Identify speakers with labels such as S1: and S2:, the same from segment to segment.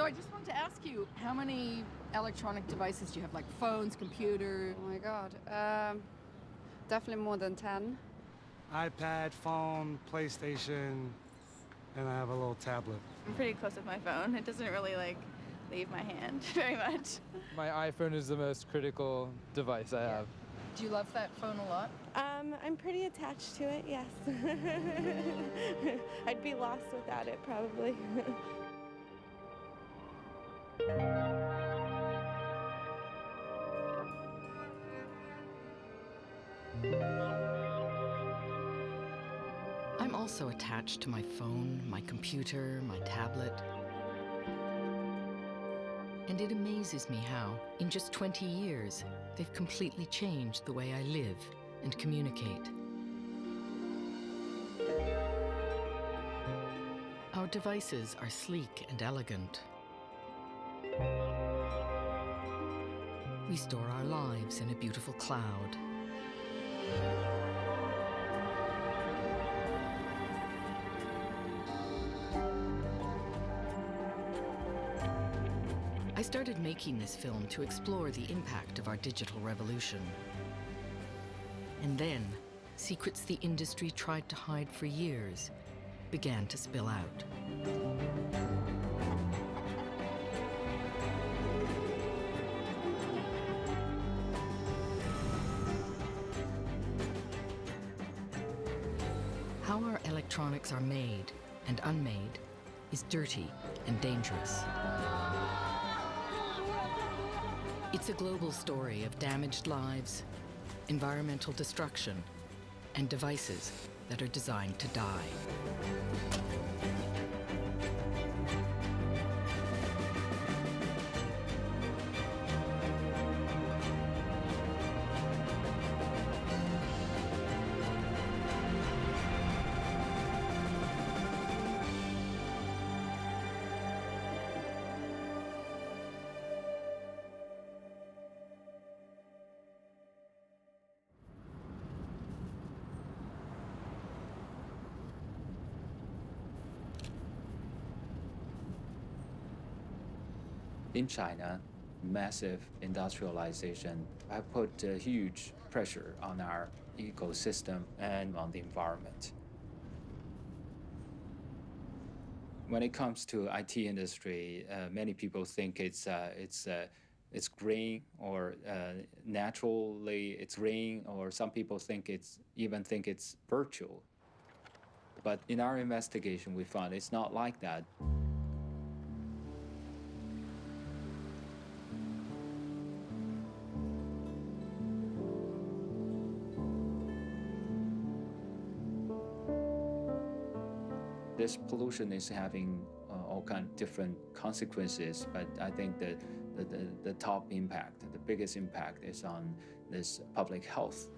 S1: I just wanted to ask you, how many electronic devices do you have, like phones, computer?
S2: Oh my God. Definitely more than 10.
S3: iPad, phone, PlayStation, and I have a little tablet.
S4: I'm pretty close with my phone. It doesn't really, leave my hand very much.
S5: My iPhone is the most critical device I have.
S1: Do you love that phone a lot?
S4: I'm pretty attached to it, yes. I'd be lost without it, probably.
S6: I'm also attached to my phone, my computer, my tablet. And it amazes me how, in just 20 years, they've completely changed the way I live and communicate. Our devices are sleek and elegant. We store our lives in a beautiful cloud. I started making this film to explore the impact of our digital revolution. And then, secrets the industry tried to hide for years began to spill out. How our electronics are made and unmade is dirty and dangerous. It's a global story of damaged lives, environmental destruction, and devices that are designed to die.
S7: In China, massive industrialization has put huge pressure on our ecosystem and on the environment. When it comes to IT industry, many people think it's green or naturally it's green, or some people even think it's virtual. But in our investigation, we found it's not like that. This pollution is having all kinds of different consequences, but I think that the top impact, the biggest impact is on this public health.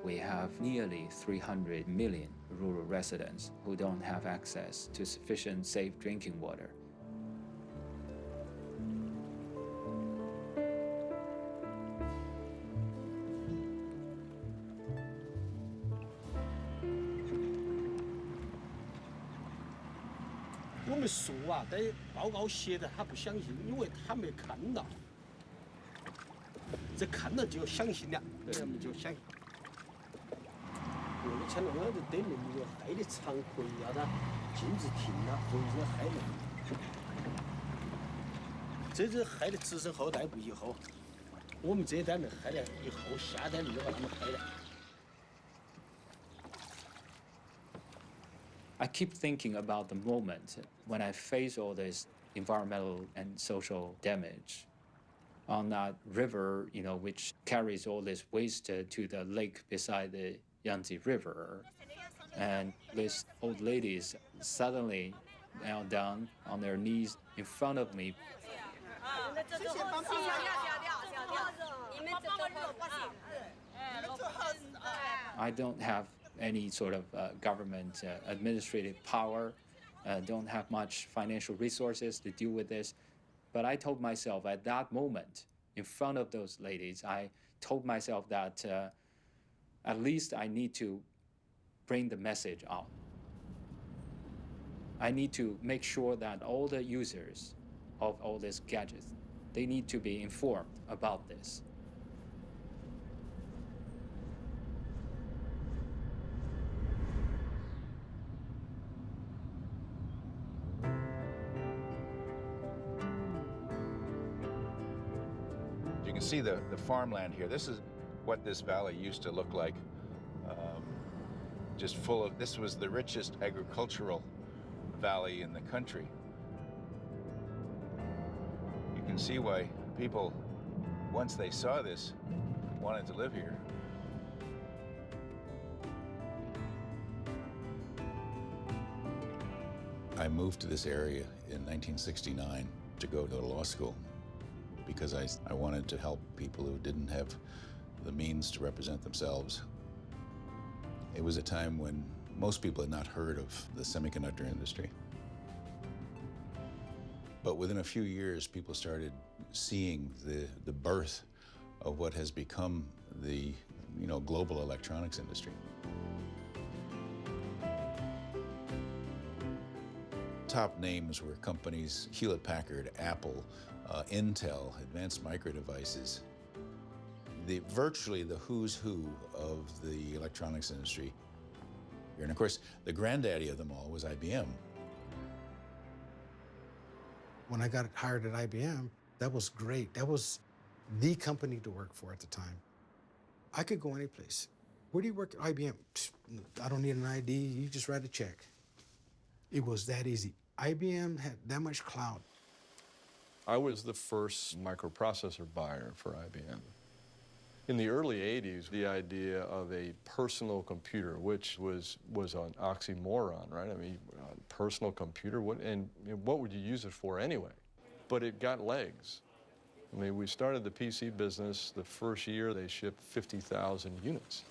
S7: We have nearly 300 million rural residents who don't have access to sufficient safe drinking water.
S8: 我们说啊，在报告写的他不相信，因为他没看到。这看到就要相信了，他们就相信。我们前头我就对那个害的常规要他禁止停了，或者是害人。这是害的子孙后代不以后，我们这一代人害了以后，下一代人就把他们害了。
S7: I keep thinking about the moment when I face all this environmental and social damage on that river, which carries all this waste to the lake beside the Yangtze River. And these old ladies suddenly knelt down on their knees in front of me. I don't have any sort of government administrative power, don't have much financial resources to deal with this. But I told myself at that moment, in front of those ladies, I told myself that at least I need to bring the message out. I need to make sure that all the users, of all these gadgets. They need to be informed about this.
S9: You can see the farmland here. This is what this valley used to look like. Just full of, this was the richest agricultural valley in the country. You can see why people, once they saw this, wanted to live here. I moved to this area in 1969 to go to law school because I wanted to help people who didn't have the means to represent themselves. It was a time when most people had not heard of the semiconductor industry. But within a few years, people started seeing the birth of what has become the global electronics industry. Top names were companies Hewlett-Packard, Apple, Intel, Advanced Micro Devices. Virtually the who's who of the electronics industry. And of course, the granddaddy of them all was IBM.
S10: When I got hired at IBM, that was great. That was the company to work for at the time. I could go any place. Where do you work at IBM? I don't need an ID, you just write a check. It was that easy. IBM had that much clout.
S11: I was the first microprocessor buyer for IBM. In the early 80s, the idea of a personal computer, which was an oxymoron, right? I mean, a personal computer, what would you use it for anyway? But it got legs. I mean, we started the PC business, the first year they shipped 50,000 units.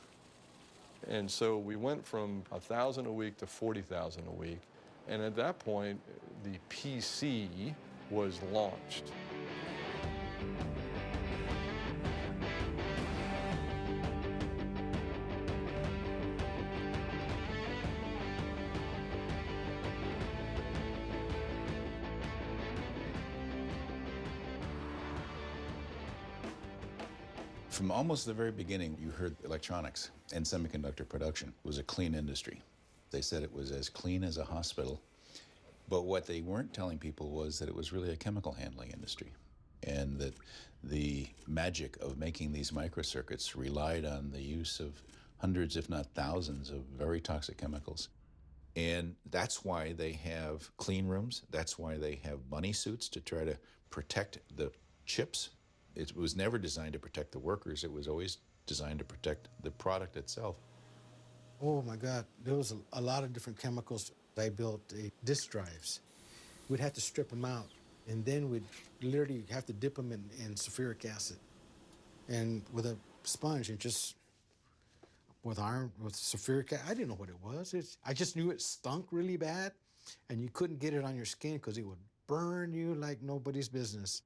S11: And so we went from 1,000 a week to 40,000 a week. And at that point, the PC was launched.
S9: From almost the very beginning, you heard electronics and semiconductor production was a clean industry. They said it was as clean as a hospital. But what they weren't telling people was that it was really a chemical handling industry, and that the magic of making these microcircuits relied on the use of hundreds, if not thousands, of very toxic chemicals. And that's why they have clean rooms. That's why they have bunny suits to try to protect the chips. It was never designed to protect the workers. It was always designed to protect the product itself.
S10: Oh my God, there was a lot of different chemicals. I built disk drives. We'd have to strip them out, and then we'd literally have to dip them in sulfuric acid. And with a sponge, and just with sulfuric acid, I didn't know what it was. I just knew it stunk really bad, and you couldn't get it on your skin because it would burn you like nobody's business.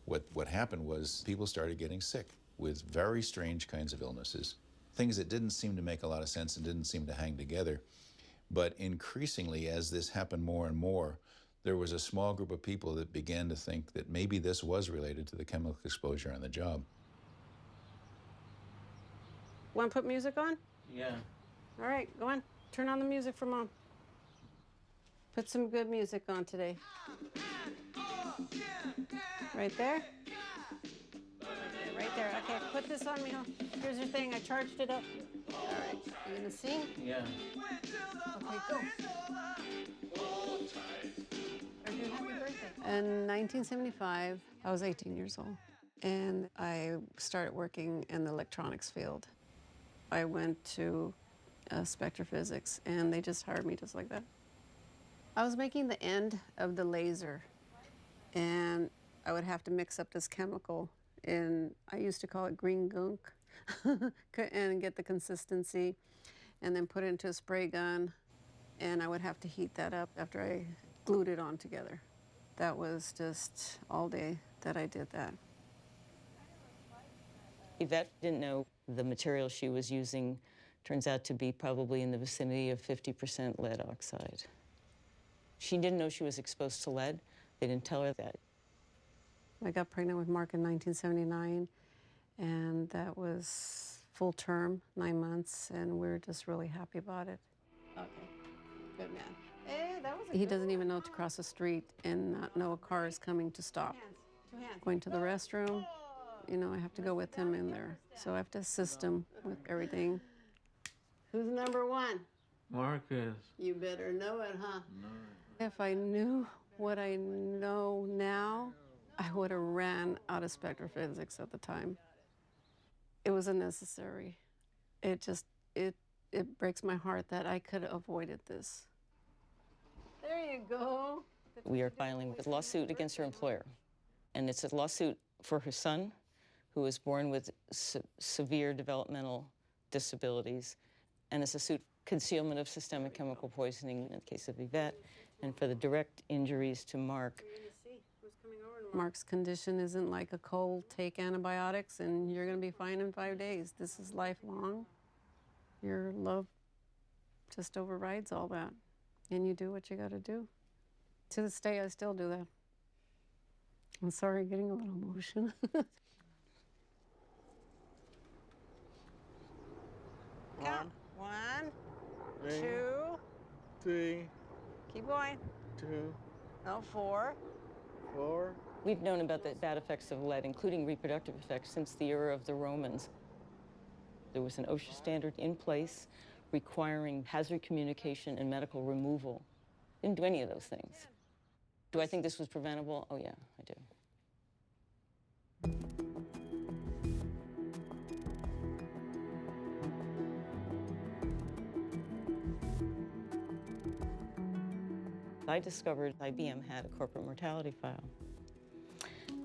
S9: What happened was people started getting sick with very strange kinds of illnesses, things that didn't seem to make a lot of sense and didn't seem to hang together. But increasingly, as this happened more and more, there was a small group of people that began to think that maybe this was related to the chemical exposure on the job.
S12: Want to put music on?
S8: Yeah.
S12: All right, go on. Turn on the music for Mom. Put some good music on today. Right there? Right there. Okay, put this on, Mijo. Here's your thing. I charged it up. All right. You gonna sing?
S8: Yeah.
S12: Okay, go. Are you happy birthday? In 1975, I was 18 years old, and I started working in the electronics field. I went to Spectre Physics, and they just hired me just like that. I was making the end of the laser, and I would have to mix up this chemical, and I used to call it green gunk, and get the consistency, and then put it into a spray gun, and I would have to heat that up after I glued it on together. That was just all day that I did that.
S13: Yvette didn't know the material she was using turns out to be probably in the vicinity of 50% lead oxide. She didn't know she was exposed to lead. They didn't tell her that.
S12: I got pregnant with Mark in 1979, and that was full term, 9 months, and we were just really happy about it.
S2: Okay, good man. Hey, that was a
S12: He
S2: good
S12: doesn't
S2: one.
S12: even know to cross the street and not know a car is coming to stop.
S2: Two hands.
S12: Going to the restroom, you know, I have to go with him in there. So I have to assist him with everything.
S2: Who's number one?
S14: Marcus.
S2: You better know it, huh?
S12: If I knew what I know now, I would have ran out of spectrophysics at the time. It was unnecessary. It just, it breaks my heart that I could have avoided this.
S2: There you go.
S13: We are filing a lawsuit against her employer. And it's a lawsuit for her son, who was born with severe developmental disabilities. And it's a suit for concealment of systemic chemical poisoning in the case of Yvette, and for the direct injuries to Mark.
S12: Mark's condition isn't like a cold, take antibiotics and you're going to be fine in 5 days. This is lifelong. Your love just overrides all that. And you do what you got to do. To this day, I still do that. I'm sorry, getting a little emotional.
S2: Count. One,
S14: Three.
S2: two.
S14: 3,
S2: Keep going.
S14: 2,
S2: No, 4.
S14: 4.
S13: We've known about the bad effects of lead, including reproductive effects, since the era of the Romans. There was an OSHA standard in place requiring hazard communication and medical removal. Didn't do any of those things. Do I think this was preventable? Oh, yeah, I do. I discovered IBM had a corporate mortality file,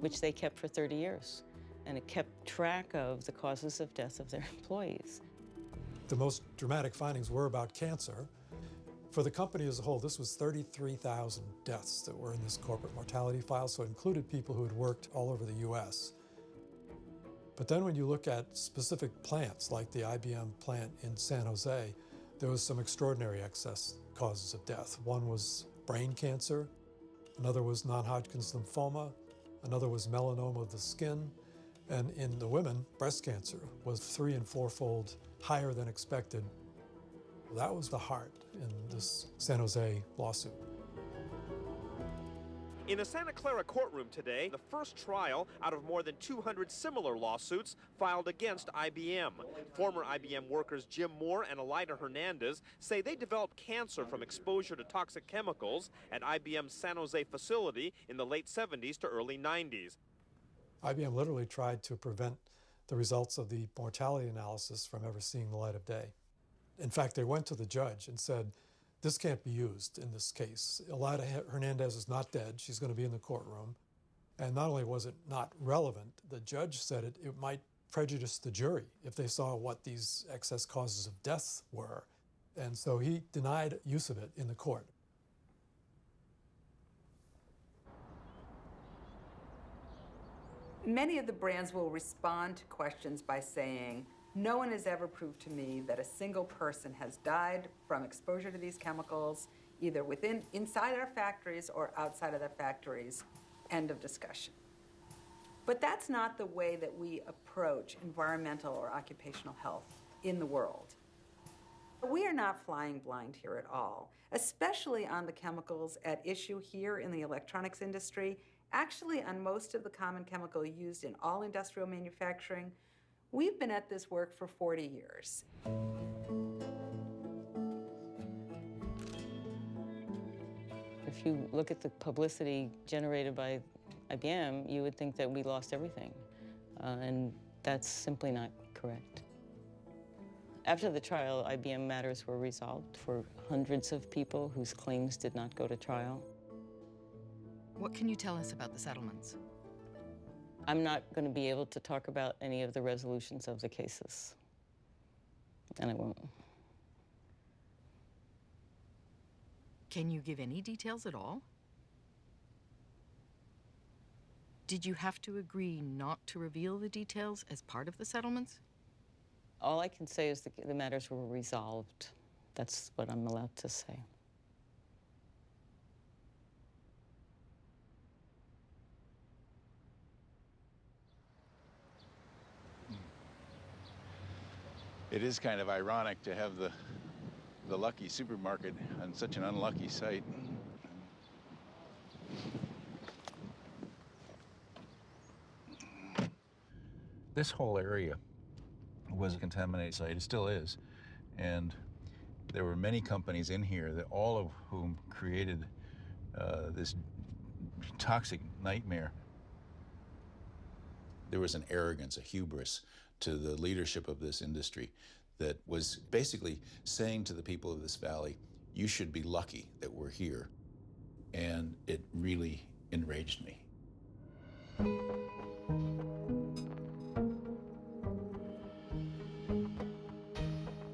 S13: which they kept for 30 years. And it kept track of the causes of death of their employees.
S15: The most dramatic findings were about cancer. For the company as a whole, this was 33,000 deaths that were in this corporate mortality file, so it included people who had worked all over the US. But then when you look at specific plants, like the IBM plant in San Jose, there was some extraordinary excess causes of death. One was brain cancer, another was non-Hodgkin's lymphoma, another was melanoma of the skin, and in the women, breast cancer was 3- and 4-fold higher than expected. That was the heart in this San Jose lawsuit.
S16: In a Santa Clara courtroom today, the first trial out of more than 200 similar lawsuits filed against IBM. Former IBM workers Jim Moore and Elida Hernandez say they developed cancer from exposure to toxic chemicals at IBM's San Jose facility in the late 70s to early 90s.
S15: IBM literally tried to prevent the results of the mortality analysis from ever seeing the light of day. In fact, they went to the judge and said, this can't be used in this case. Elida Hernandez is not dead. She's going to be in the courtroom. And not only was it not relevant, the judge said it might prejudice the jury if they saw what these excess causes of death were. And so he denied use of it in the court.
S17: Many of the brands will respond to questions by saying, no one has ever proved to me that a single person has died from exposure to these chemicals, either inside our factories or outside of their factories. End of discussion. But that's not the way that we approach environmental or occupational health in the world. We are not flying blind here at all, especially on the chemicals at issue here in the electronics industry. Actually, on most of the common chemical used in all industrial manufacturing, we've been at this work for 40 years.
S13: If you look at the publicity generated by IBM, you would think that we lost everything. And that's simply not correct. After the trial, IBM matters were resolved for hundreds of people whose claims did not go to trial.
S6: What can you tell us about the settlements?
S13: I'm not going to be able to talk about any of the resolutions of the cases, and I won't.
S6: Can you give any details at all? Did you have to agree not to reveal the details as part of the settlements?
S13: All I can say is the matters were resolved. That's what I'm allowed to say.
S9: It is kind of ironic to have the lucky supermarket on such an unlucky site. This whole area was a contaminated site. It still is. And there were many companies in here, that all of whom created this toxic nightmare. There was an arrogance, a hubris to the leadership of this industry that was basically saying to the people of this valley, you should be lucky that we're here. And it really enraged me.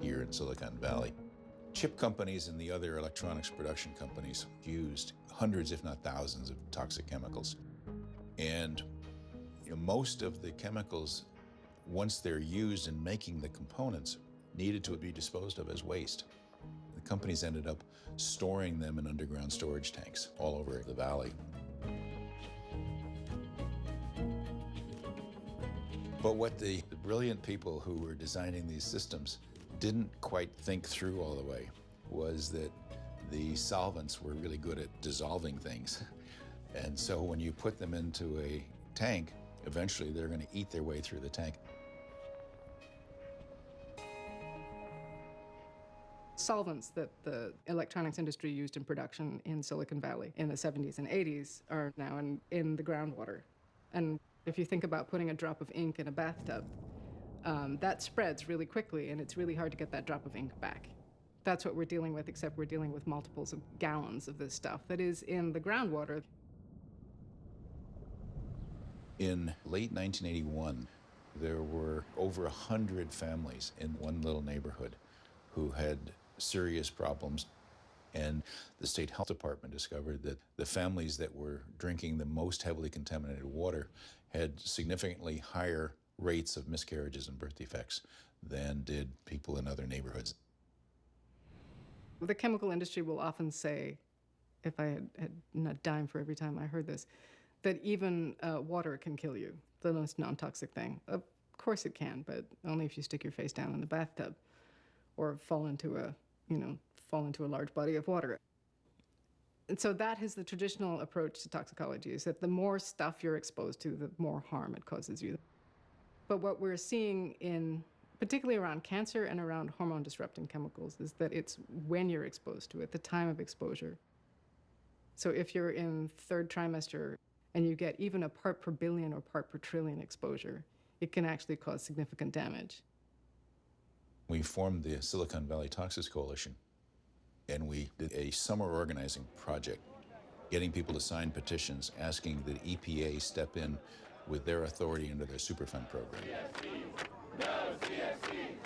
S9: Here in Silicon Valley, chip companies and the other electronics production companies used hundreds, if not thousands, of toxic chemicals. And most of the chemicals, once they're used in making the components, needed to be disposed of as waste. The companies ended up storing them in underground storage tanks all over the valley. But what the brilliant people who were designing these systems didn't quite think through all the way was that the solvents were really good at dissolving things. And so when you put them into a tank, eventually they're going to eat their way through the tank.
S1: Solvents that the electronics industry used in production in Silicon Valley in the 70s and 80s are now in the groundwater. And if you think about putting a drop of ink in a bathtub, that spreads really quickly, and it's really hard to get that drop of ink back. That's what we're dealing with, except we're dealing with multiples of gallons of this stuff that is in the groundwater.
S9: In late 1981, there were over 100 families in one little neighborhood who had serious problems. And the state health department discovered that the families that were drinking the most heavily contaminated water had significantly higher rates of miscarriages and birth defects than did people in other neighborhoods.
S1: The chemical industry will often say, if I had a dime for every time I heard this, that even water can kill you, the most non-toxic thing. Of course it can, but only if you stick your face down in the bathtub or fall into a large body of water. And so that is the traditional approach to toxicology, is that the more stuff you're exposed to, the more harm it causes you. But what we're seeing particularly around cancer and around hormone-disrupting chemicals, is that it's when you're exposed to it, the time of exposure. So if you're in third trimester and you get even a part per billion or part per trillion exposure, it can actually cause significant damage.
S9: We formed the Silicon Valley Toxics Coalition, and we did a summer organizing project, getting people to sign petitions asking that EPA step in with their authority under their Superfund program.
S18: No CSC!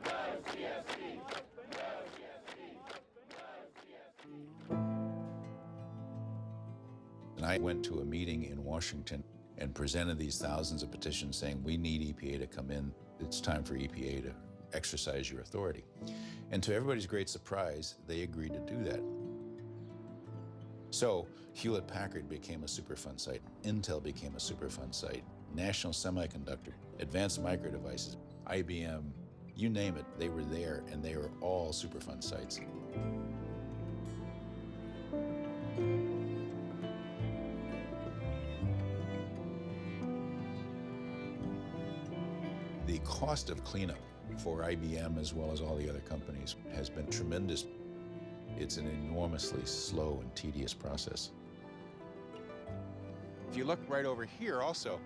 S18: No CSC! No CSC!
S9: And I went to a meeting in Washington and presented these thousands of petitions saying, we need EPA to come in. It's time for EPA to exercise your authority. And to everybody's great surprise, they agreed to do that. So Hewlett-Packard became a Superfund site, Intel became a Superfund site, National Semiconductor, Advanced Micro Devices, IBM, you name it, they were there, and they were all Superfund sites. The cost of cleanup for IBM, as well as all the other companies, has been tremendous. It's an enormously slow and tedious process. If you look right over here also,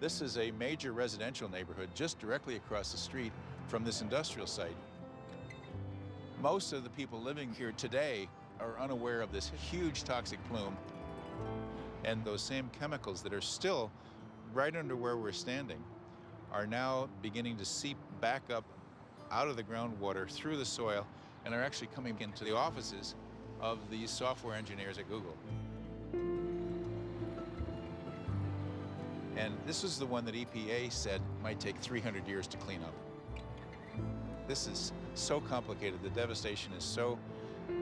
S9: this is a major residential neighborhood just directly across the street from this industrial site. Most of the people living here today are unaware of this huge toxic plume and those same chemicals that are still right under where we're standing are now beginning to seep back up out of the groundwater through the soil and are actually coming into the offices of these software engineers at Google. And this is the one that EPA said might take 300 years to clean up. This is so complicated, the devastation is so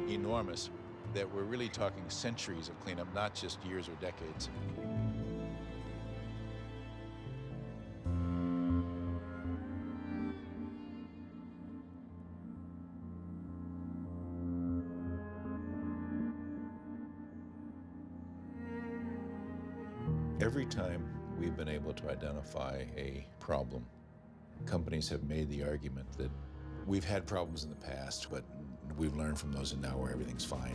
S9: enormous that we're really talking centuries of cleanup, not just years or decades. Every time we've been able to identify a problem, companies have made the argument that we've had problems in the past, but we've learned from those and now where everything's fine.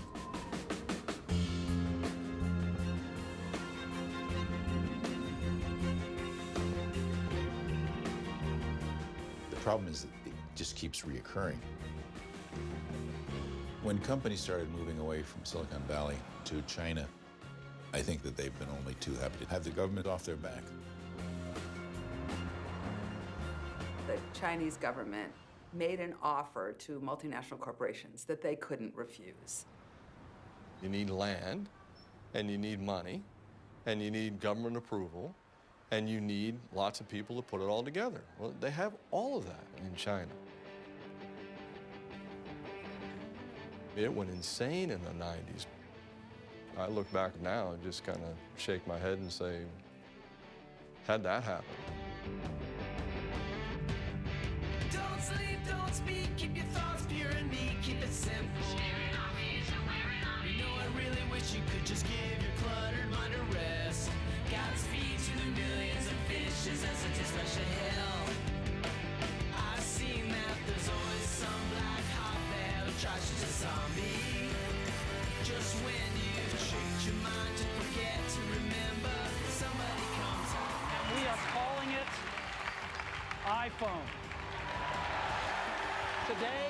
S9: The problem is that it just keeps reoccurring. When companies started moving away from Silicon Valley to China, I think that they've been only too happy to have the government off their back.
S17: The Chinese government made an offer to multinational corporations that they couldn't refuse.
S11: You need land, and you need money, and you need government approval, and you need lots of people to put it all together. Well, they have all of that in China. It went insane in the 90s. I look back now and just kind of shake my head and say, how'd that happen?
S18: Don't sleep, don't speak, keep your thoughts pure and neat, keep it simple. You know, I really wish you could just give your cluttered mind a rest. God's feeds you the millions of fishes and such a special hell. I've seen that there's always some black hawk there who tries to zombie. Just when you tricked your mind to forget to remember, somebody comes up.
S19: And we are calling it iPhone. Today,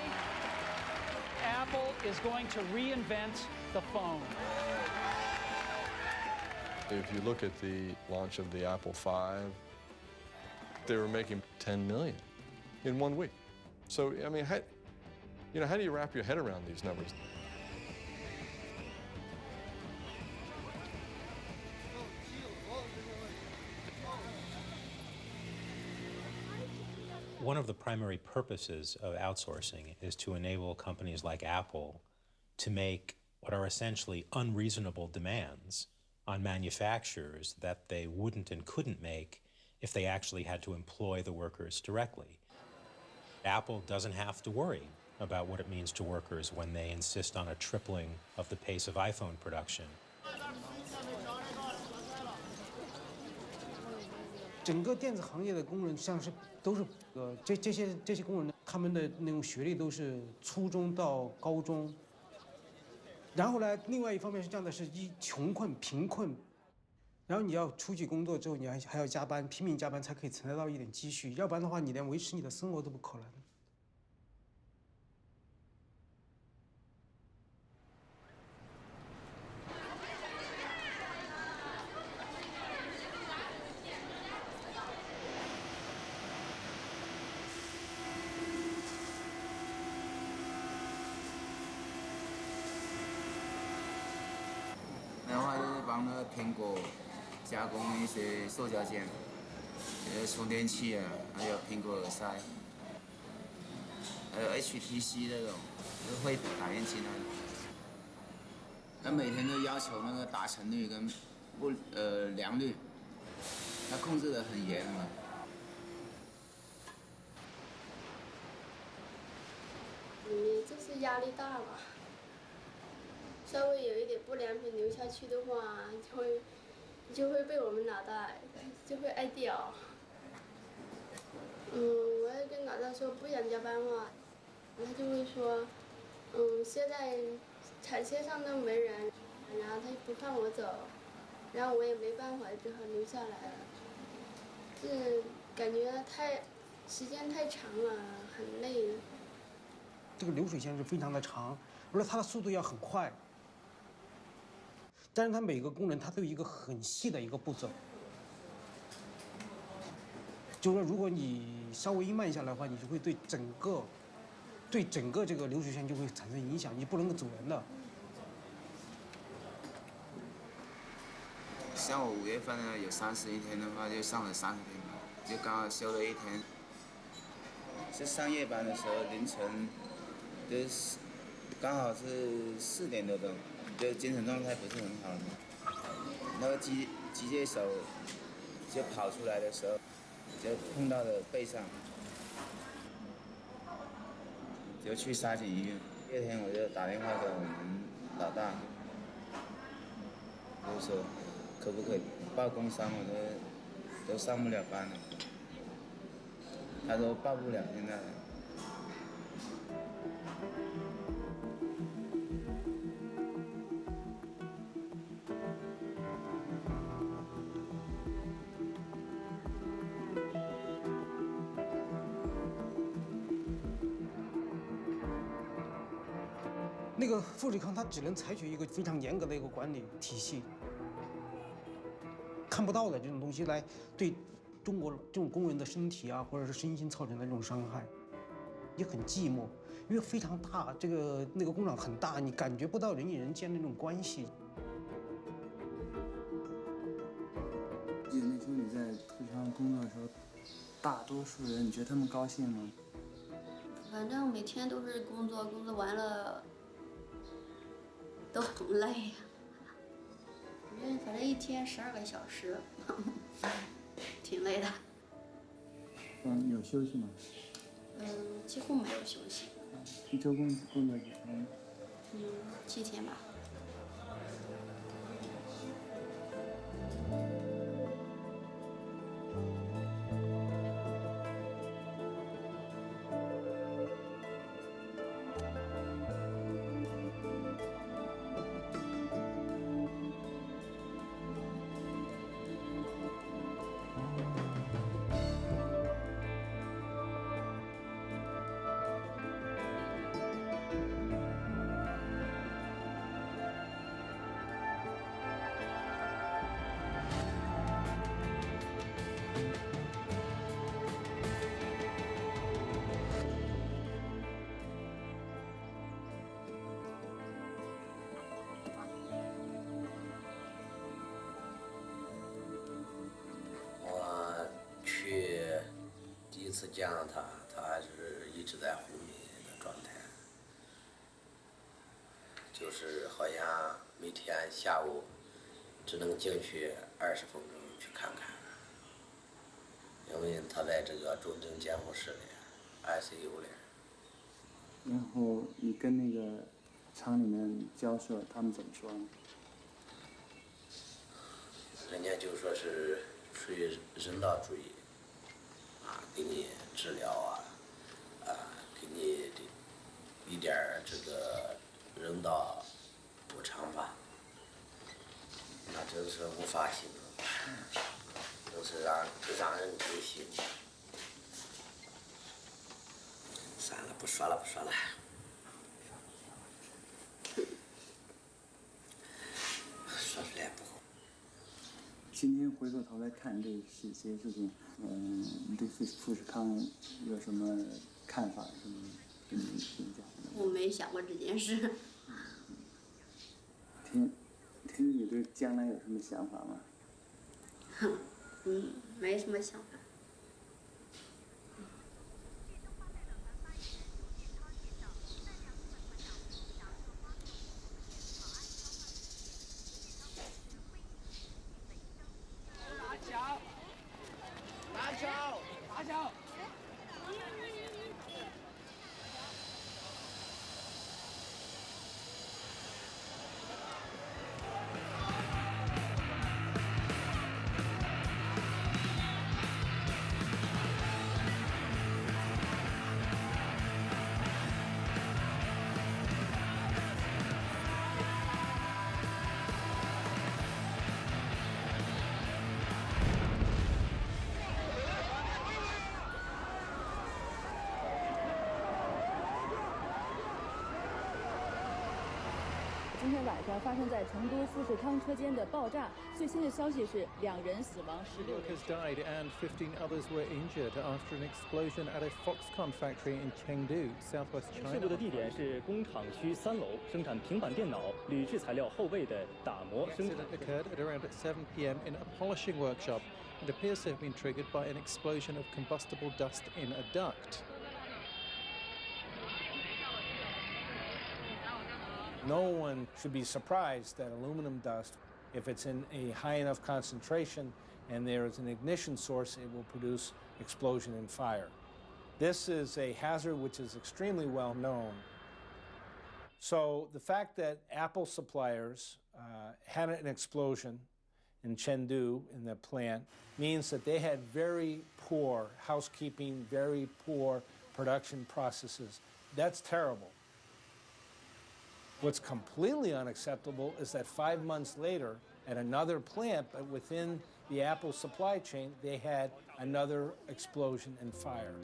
S19: Apple is going to reinvent the phone.
S11: If you look at the launch of the Apple V, they were making 10 million in 1 week. So, I mean, how do you wrap your head around these numbers?
S20: One of the primary purposes of outsourcing is to enable companies like Apple to make what are essentially unreasonable demands on manufacturers that they wouldn't and couldn't make if they actually had to employ the workers directly. Apple doesn't have to worry about what it means to workers when they insist on a tripling of the pace of iPhone production.
S10: 整个电子行业的工人像是都是这些工人呢，他们的那种学历都是初中到高中。然后呢，另外一方面是这样的，是穷困贫困，然后你要出去工作之后，你还要加班，拼命加班才可以存得到一点积蓄，要不然的话，你连维持你的生活都不可能。
S21: 然后就是帮那个苹果加工一些塑胶件，充电器啊，还有苹果耳塞，还有 HTC 那种，就是会打印机那种。他每天都要求那个达成率跟良率，他控制得很严嘛。
S22: 你就是压力大吧。 稍微有一点不良品留下去的话，就会被我们老大就会挨屌。我要跟老大说不想加班嘛，他就会说，现在产线上都没人，然后他不放我走，然后我也没办法，只好留下来了。这感觉时间太长了，很累。
S10: 这个流水线是非常的长，而且它的速度要很快。 但是他每个工人他都有一个很细的一个步骤，就是说，如果你稍微一慢下来的话，你就会对整个这个流水线就会产生影响，你不能够走人的。
S21: 像我5月份呢，有31天的话，就上了30天班，就刚好休了1天。是上夜班的时候，凌晨，就是刚好是4点多钟。 就精神状态不是很好了嘛，那个机械手就跑出来的时候，就碰到了背上，就去沙井医院。第二天我就打电话给我们老大，就是说可不可以报工伤我都上不了班了，他都报不了现在。
S3: 那个富士康它只能采取一个非常严格的一个管理体系，看不到的这种东西来对中国这种工人的身体啊，或者是身心造成的这种伤害，也很寂寞，因为非常大，那个工厂很大，你感觉不到人与人间的那种关系。
S21: 记得那时候你在富士康工作的时候，大多数人你觉得他们高兴吗？
S22: 反正每天都是工作，工作完了都很累呀。因为反正一天12个小时，挺累的。
S21: 有休息吗？
S22: 几乎没有休息。
S21: 一周工作几天
S22: ？7天吧。
S5: 第一次见到他，他还是一直在昏迷的状态，就是好像每天下午只能进去20分钟去看看，因为他在这个重症监护室里 ICU 里。
S21: 然后你跟那个厂里面交涉，他们怎么说呢？
S5: 人家就说是出于人道主义，给你治疗给你一点这个人道补偿吧，那真是无法形容，真是让人揪心。算了，不说了。说出来不好。
S21: 今天回过头来看这些事情，你对富士康有什么看法？什么跟你评价？
S22: 我没想过这件事。
S21: 听，你对将来有什么想法吗？
S22: 没什么想法。
S18: 打脚！
S23: 今天晚上发生在成都富士康车间的爆炸，最新的消息是2人死亡，16人。
S24: Workers died and 15 others were injured after an explosion at a Foxconn factory in Chengdu, southwest China.
S25: 事故的地点是工厂区3楼，生产平板电脑、铝制材料后背的打磨生产。
S24: The accident occurred at around 7 p.m. in a polishing workshop and appears to have been triggered by an explosion of combustible dust in a duct.
S10: No one should be surprised that aluminum dust, if it's in a high enough concentration and there is an ignition source, it will produce explosion and fire. This is a hazard which is extremely well known. So the fact that Apple suppliers had an explosion
S2: in Chengdu in the plant means that they had very poor housekeeping, very poor production processes. That's terrible. What's completely unacceptable is that 5 months later, at another plant, but within the Apple supply chain, they had another explosion and fire.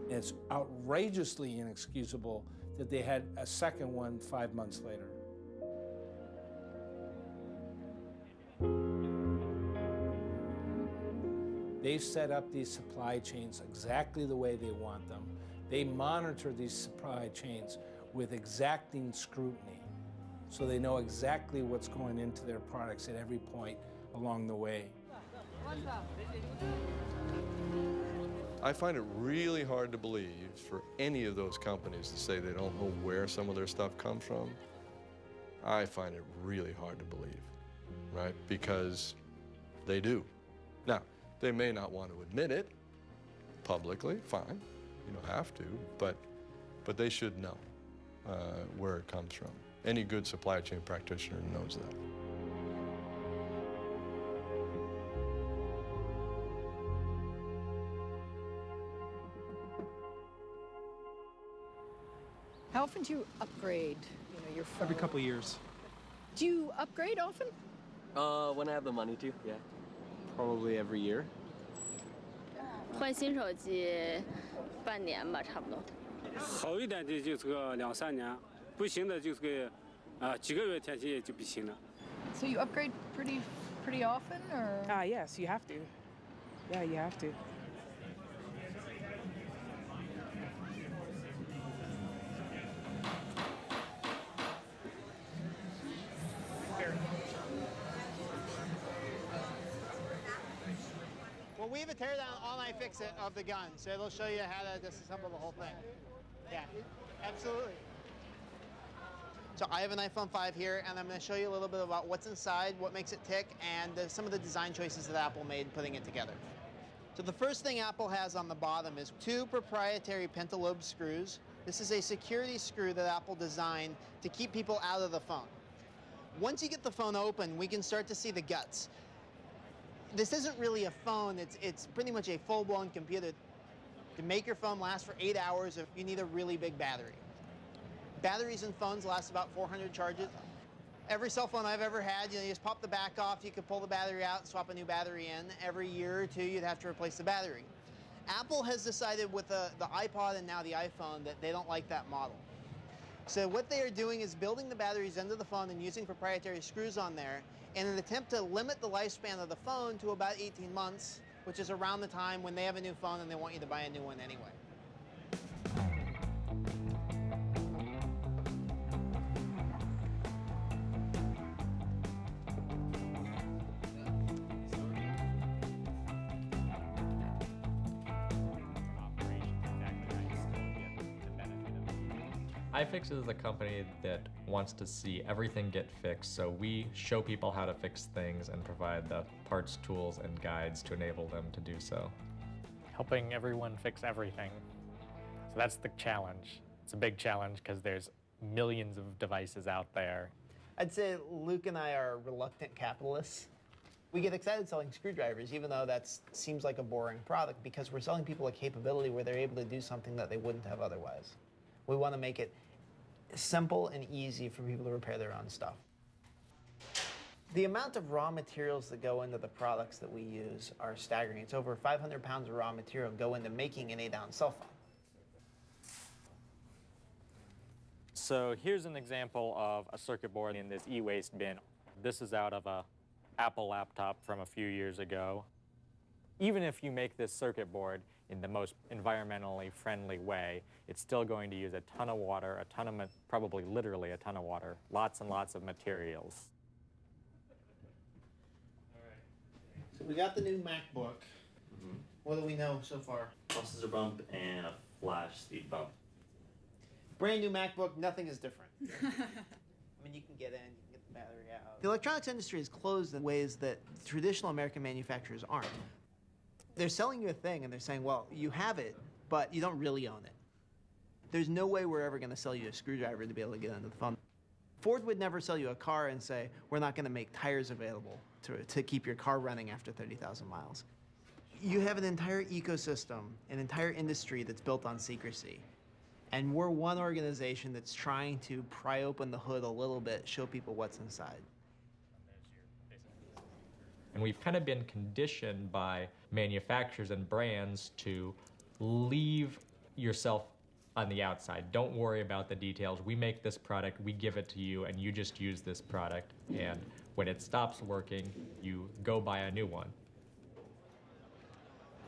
S2: It's outrageously inexcusable that they had a second one 5 months later. They've set up these supply chains exactly the way they want them. They monitor these supply chains with exacting scrutiny, so they know exactly what's going into their products at every point along the way.
S11: I find it really hard to believe for any of those companies to say they don't know where some of their stuff comes from. I find it really hard to believe, right? Because they do. Now, they may not want to admit it publicly, fine. You don't have to, but they should know where it comes from. Any good supply chain practitioner knows that.
S4: How often do you upgrade, your phone?
S7: Every couple of years.
S4: Do you upgrade often?
S7: When I have the money to, yeah. Probably every year.
S23: 换新手机半年吧，差不多。
S8: 好一点的就是个2、3年，不行的就是个几个月天气就不行了。
S4: So you upgrade pretty often, or?
S12: Yes, you have to. Yeah, you have to.
S26: Well, we have a teardown all-night fix-it of the gun, so it'll show you how to disassemble the whole thing. Yeah, absolutely. So I have an iPhone 5 here, and I'm going to show you a little bit about what's inside, what makes it tick, and some of the design choices that Apple made putting it together. So the first thing Apple has on the bottom is 2 proprietary pentalobe screws. This is a security screw that Apple designed to keep people out of the phone. Once you get the phone open, we can start to see the guts. This isn't really a phone, it's pretty much a full-blown computer. To make your phone last for 8 hours, you need a really big battery. Batteries in phones last about 400 charges. Every cell phone I've ever had, you just pop the back off, you could pull the battery out and swap a new battery in. Every year or two, you'd have to replace the battery. Apple has decided with the iPod and now the iPhone that they don't like that model. So what they are doing is building the batteries into the phone and using proprietary screws on there in an attempt to limit the lifespan of the phone to about 18 months, which is around the time when they have a new phone and they want you to buy a new one anyway.
S27: iFix is a company that wants to see everything get fixed, so we show people how to fix things and provide the parts, tools, and guides to enable them to do so.
S28: Helping everyone fix everything. So that's the challenge. It's a big challenge because there's millions of devices out there.
S26: I'd say Luke and I are reluctant capitalists. We get excited selling screwdrivers, even though that seems like a boring product, because we're selling people a capability where they're able to do something that they wouldn't have otherwise. We want to make it simple and easy for people to repair their own stuff. The amount of raw materials that go into the products that we use are staggering. It's over 500 pounds of raw material go into making an 8-ounce cell phone.
S28: So here's an example of a circuit board in this e-waste bin. This is out of a Apple laptop from a few years ago. Even if you make this circuit board in the most environmentally friendly way, it's still going to use a ton of water, probably literally a ton of water, lots and lots of materials.
S26: So we got the new MacBook. What do we know so far?
S29: Processor bump and a flash speed bump.
S26: Brand new MacBook, nothing is different. I mean, you can get in, you can get the battery out. The electronics industry is closed in ways that traditional American manufacturers aren't. They're selling you a thing and they're saying, well, you have it, but you don't really own it. There's no way we're ever going to sell you a screwdriver to be able to get into the phone. Ford would never sell you a car and say, we're not going to make tires available to keep your car running after 30,000 miles. You have an entire ecosystem, an entire industry that's built on secrecy. And we're one organization that's trying to pry open the hood a little bit, show people what's inside.
S27: And we've kind of been conditioned by manufacturers and brands to leave yourself on the outside. Don't worry about the details. We make this product, we give it to you, and you just use this product. And when it stops working, you go buy a new one.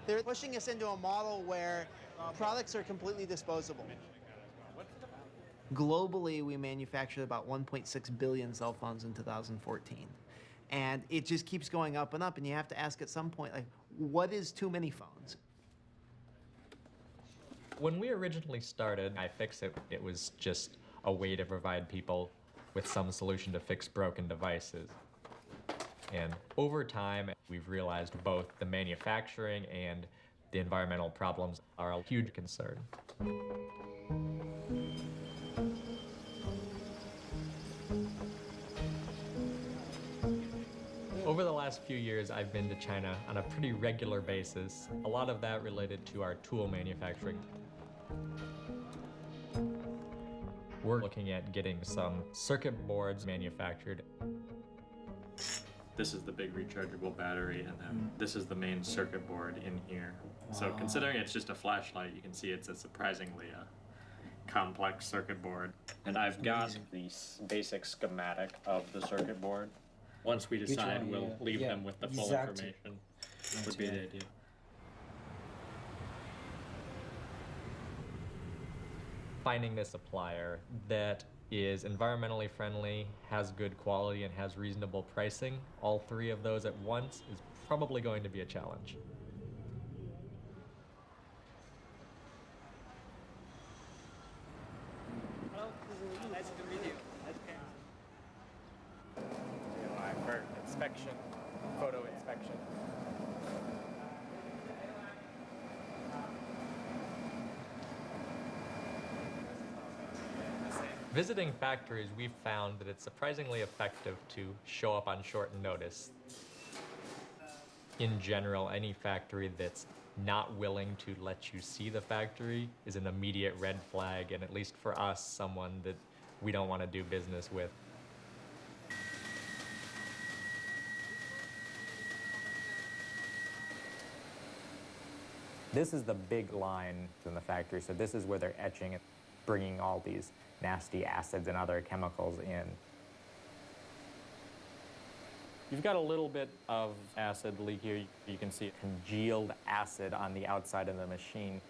S26: They're pushing us into a model where products are completely disposable. Globally, we manufactured about 1.6 billion cell phones in 2014. And it just keeps going up, and you have to ask at some point, like, what is too many phones?
S27: When we originally started iFixit, it was just a way to provide people with some solution to fix broken devices. And over time, we've realized both the manufacturing and the environmental problems are a huge concern. Over the last few years, I've been to China on a pretty regular basis, a lot of that related to our tool manufacturing. We're looking at getting some circuit boards manufactured. This is the big rechargeable battery, and then this is the main circuit board in here. So considering it's just a flashlight, you can see it's a surprisingly complex circuit board. And I've got the basic schematic of the circuit board. Once we decide, we'll leave them with the full information. Would be the idea. Finding the supplier that is environmentally friendly, has good quality, and has reasonable pricing, all three of those at once, is probably going to be a challenge.
S28: Hello, nice to meet you. For inspection, photo inspection.
S27: Visiting factories, we've found that it's surprisingly effective to show up on short notice. In general, any factory that's not willing to let you see the factory is an immediate red flag, and at least for us, someone that we don't want to do business with.
S28: This is the big line in the factory, so this is where they're etching it, bringing all these nasty acids and other chemicals in. You've got a little bit of acid leak here. You can see congealed acid on the outside of the machine.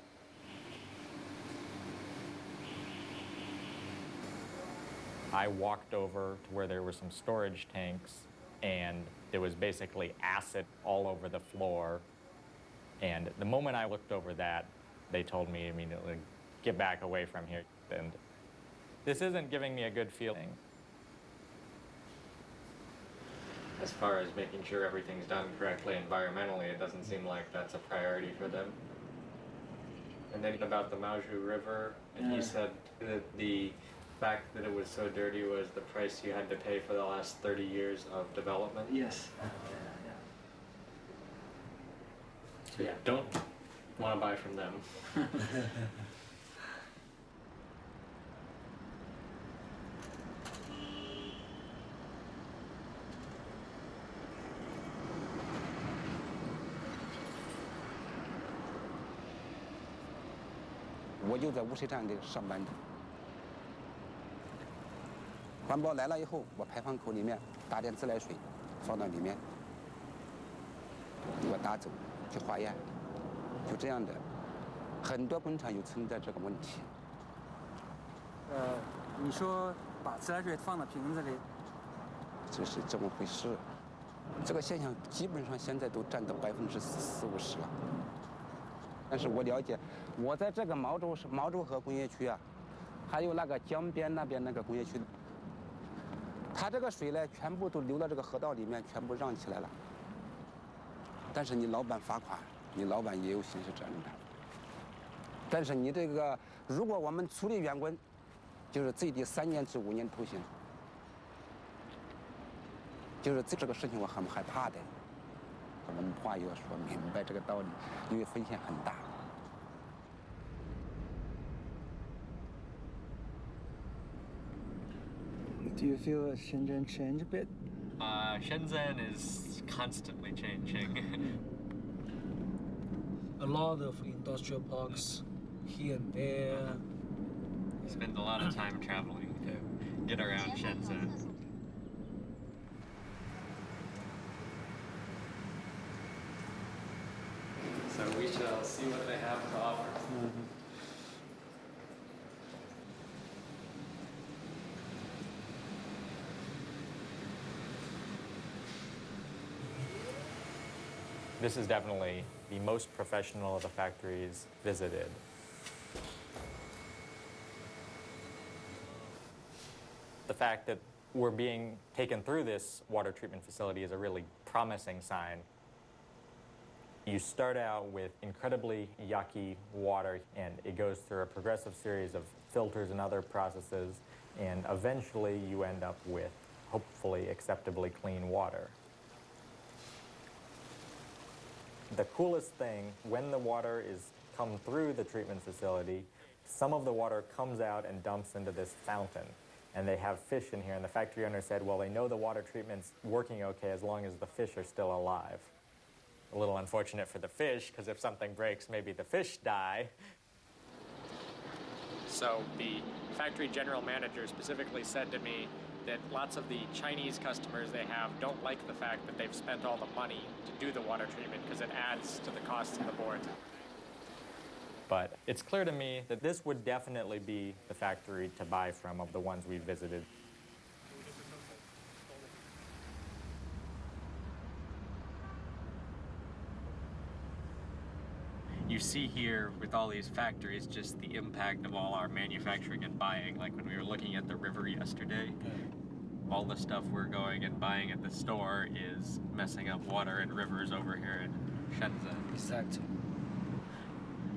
S28: I walked over to where there were some storage tanks, and there was basically acid all over the floor. And the moment I looked over that, they told me immediately, get back away from here. And this isn't giving me a good feeling.
S27: As far as making sure everything's done correctly environmentally, it doesn't seem like that's a priority for them. And then about the Maoju River, and he said that the fact that it was so dirty was the price you had to pay for the last 30 years of development.
S1: Yes.
S27: So yeah, don't want to buy from them.
S6: 我就在污水站里上班的。环保来了以后，我排放口里面打点自来水，放到里面，我打走去化验，就这样的。很多工厂有存在这个问题。
S1: 你说把自来水放到瓶子里，
S6: 这是这么回事。这个现象基本上现在都占到40%、50%了。 但是我了解，我在这个毛州河工业区啊，还有那个江边那边那个工业区，它这个水呢，全部都流到这个河道里面，全部让起来了。但是你老板罚款，你老板也有刑事责任的。但是你这个，如果我们处理员工，就是最低3年至5年徒刑，就是这个事情我很害怕的，文化要说明白这个道理，因为风险很大。
S3: Do you feel Shenzhen change a bit?
S28: Shenzhen is constantly changing.
S9: A lot of industrial parks here and there.
S28: Spend a lot of time traveling to get around Shenzhen. So we shall see what they have to offer. This is definitely the most professional of the factories visited. The fact that we're being taken through this water treatment facility is a really promising sign. You start out with incredibly yucky water, and it goes through a progressive series of filters and other processes, and eventually you end up with hopefully acceptably clean water. The coolest thing, when the water is come through the treatment facility, some of the water comes out and dumps into this fountain. And they have fish in here, and the factory owner said, well, they know the water treatment's working okay as long as the fish are still alive. A little unfortunate for the fish, because if something breaks, maybe the fish die. So the factory general manager specifically said to me that lots of the Chinese customers they have don't like the fact that they've spent all the money to do the water treatment because it adds to the cost of the board. But it's clear to me that this would definitely be the factory to buy from of the ones we visited. You see here with all these factories just the impact of all our manufacturing and buying. Like when we were looking at the river yesterday, all the stuff we're going and buying at the store is messing up water and rivers over here in Shenzhen.
S9: Exactly.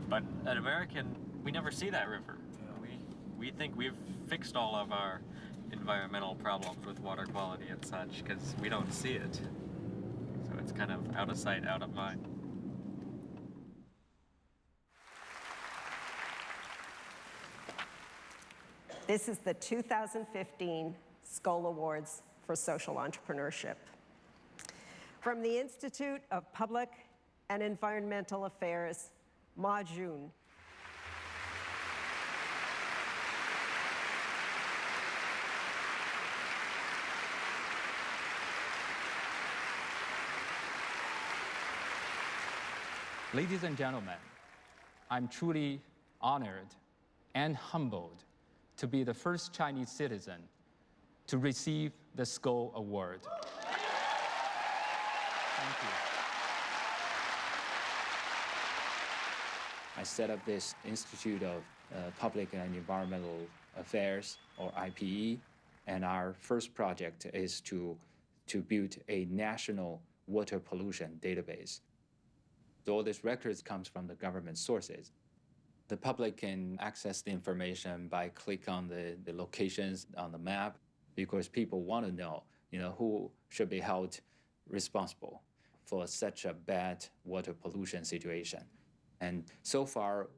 S28: But an American, we never see that river. We think we've fixed all of our environmental problems with water quality and such because we don't see it. So it's kind of out of sight, out of mind.
S13: This is the 2015 Skoll Awards for Social Entrepreneurship. From the Institute of Public and Environmental Affairs, Ma Jun.
S14: Ladies and gentlemen, I'm truly honored and humbled to be the first Chinese citizen to receive the Skoll Award. Thank you. I set up this Institute of Public and Environmental Affairs, or IPE, and our first project is to build a national water pollution database. So all these records comes from the government sources. The public can access the information by click on the locations on the map, because people want to know, who should be held responsible for such a bad water pollution situation. And so far,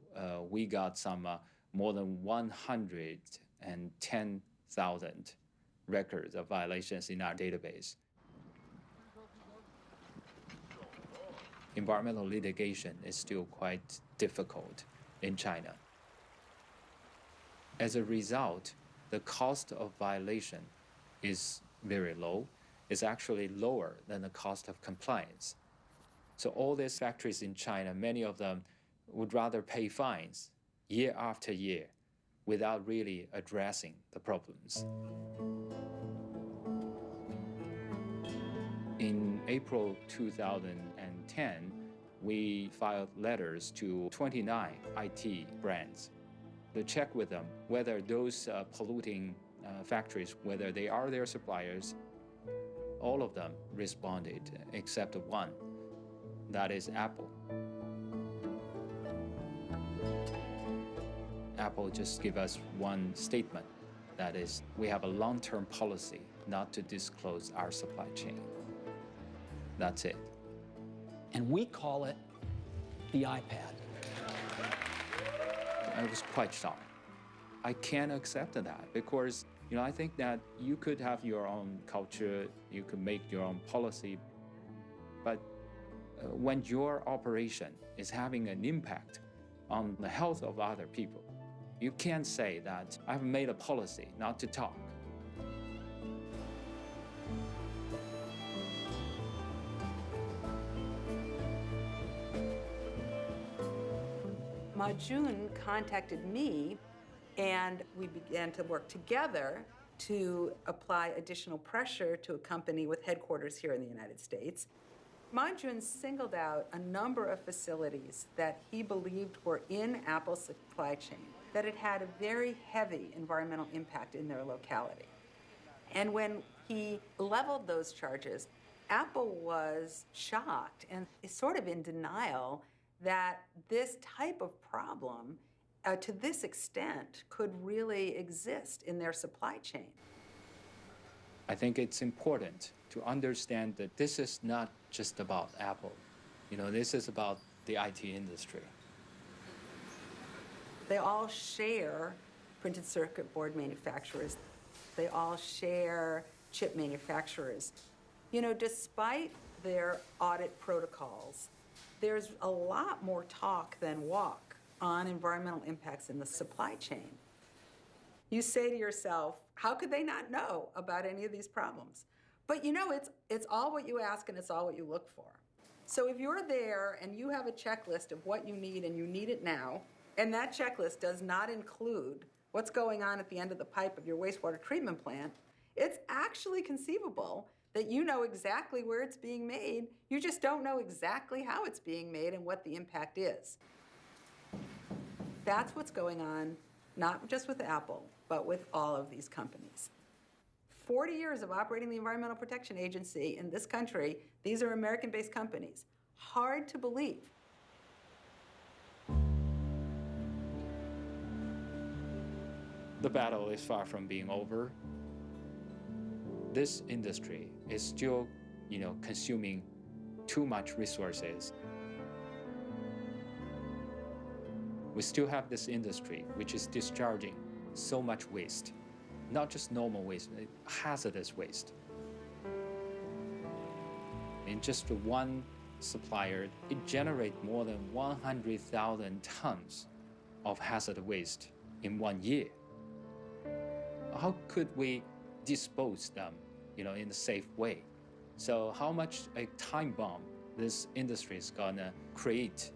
S14: we got some more than 110,000 records of violations in our database. Environmental litigation is still quite difficult in China. As a result, the cost of violation is very low. It's actually lower than the cost of compliance. So all these factories in China, many of them would rather pay fines year after year without really addressing the problems. In April 2010, we filed letters to 29 IT brands to check with them whether those polluting factories, whether they are their suppliers. All of them responded except one, that is Apple. Apple just gave us one statement, that is, we have a long-term policy not to disclose our supply chain. That's it.
S5: And we call it the iPad.
S14: I was quite shocked. I can't accept that because, I think that you could have your own culture, you could make your own policy, but when your operation is having an impact on the health of other people, you can't say that I've made a policy not to talk.
S15: Ma Jun contacted me, and we began to work together to apply additional pressure to a company with headquarters here in the United States. Ma Jun singled out a number of facilities that he believed were in Apple's supply chain that had had a very heavy environmental impact in their locality. And when he leveled those charges, Apple was shocked and sort of in denial that this type of problem to this extent could really exist in their supply chain.
S14: I think it's important to understand that this is not just about Apple. This is about the IT industry.
S15: They all share printed circuit board manufacturers. They all share chip manufacturers. Despite their audit protocols, there's a lot more talk than walk on environmental impacts in the supply chain. You say to yourself, how could they not know about any of these problems? But it's all what you ask and it's all what you look for. So if you're there and you have a checklist of what you need and you need it now, and that checklist does not include what's going on at the end of the pipe of your wastewater treatment plant, it's actually conceivable that you know exactly where it's being made, you just don't know exactly how it's being made and what the impact is. That's what's going on, not just with Apple, but with all of these companies. 40 years of operating the Environmental Protection Agency in this country, these are American-based companies. Hard to believe.
S14: The battle is far from being over. This industry is still, consuming too much resources. We still have this industry which is discharging so much waste, not just normal waste, hazardous waste. In just one supplier, it generates more than 100,000 tons of hazardous waste in 1 year. How could we dispose them, in a safe way? So how much a time bomb this industry is gonna create?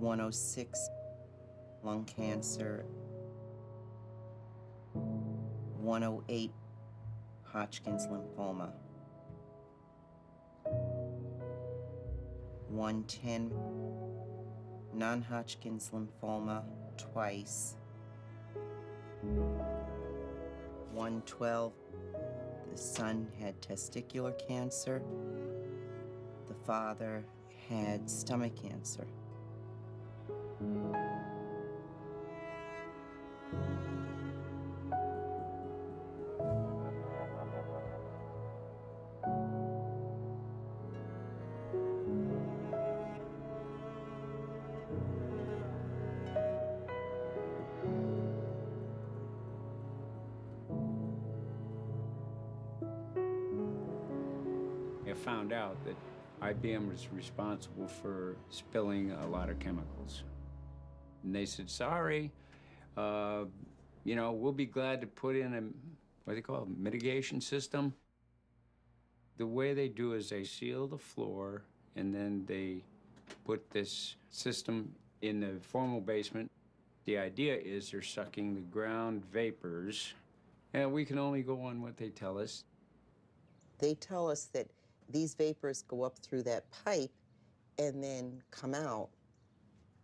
S16: .106 lung cancer, 108 Hodgkin's lymphoma, 110 non-Hodgkin's lymphoma twice, 112 the son had testicular cancer, the father had stomach cancer.
S17: I found out that IBM was responsible for spilling a lot of chemicals. And they said, sorry, we'll be glad to put in a mitigation system. The way they do is they seal the floor and then they put this system in the formal basement. The idea is they're sucking the ground vapors, and we can only go on what they tell us.
S16: They tell us that these vapors go up through that pipe and then come out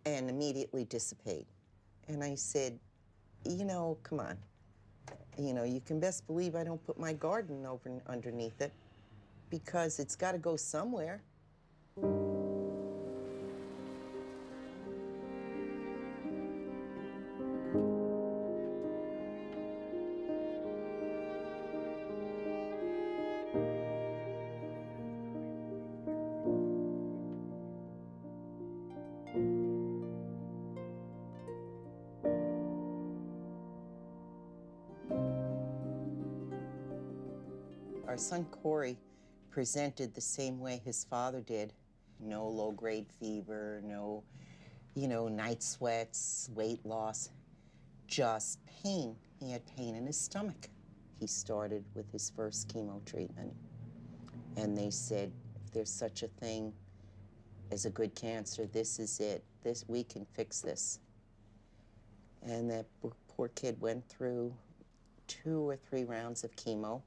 S16: and immediately dissipate. And I said, you know, come on. You know, you can best believe I don't put my garden over underneath it because it's got to go somewhere. Our son Corey presented the same way his father did. No low-grade fever, no, you know, night sweats, weight loss, just pain. He had pain in his stomach. He started with his first chemo treatment. And they said, if there's such a thing as a good cancer, this is it. We can fix this. And that poor kid went through 2 or 3 rounds of chemo.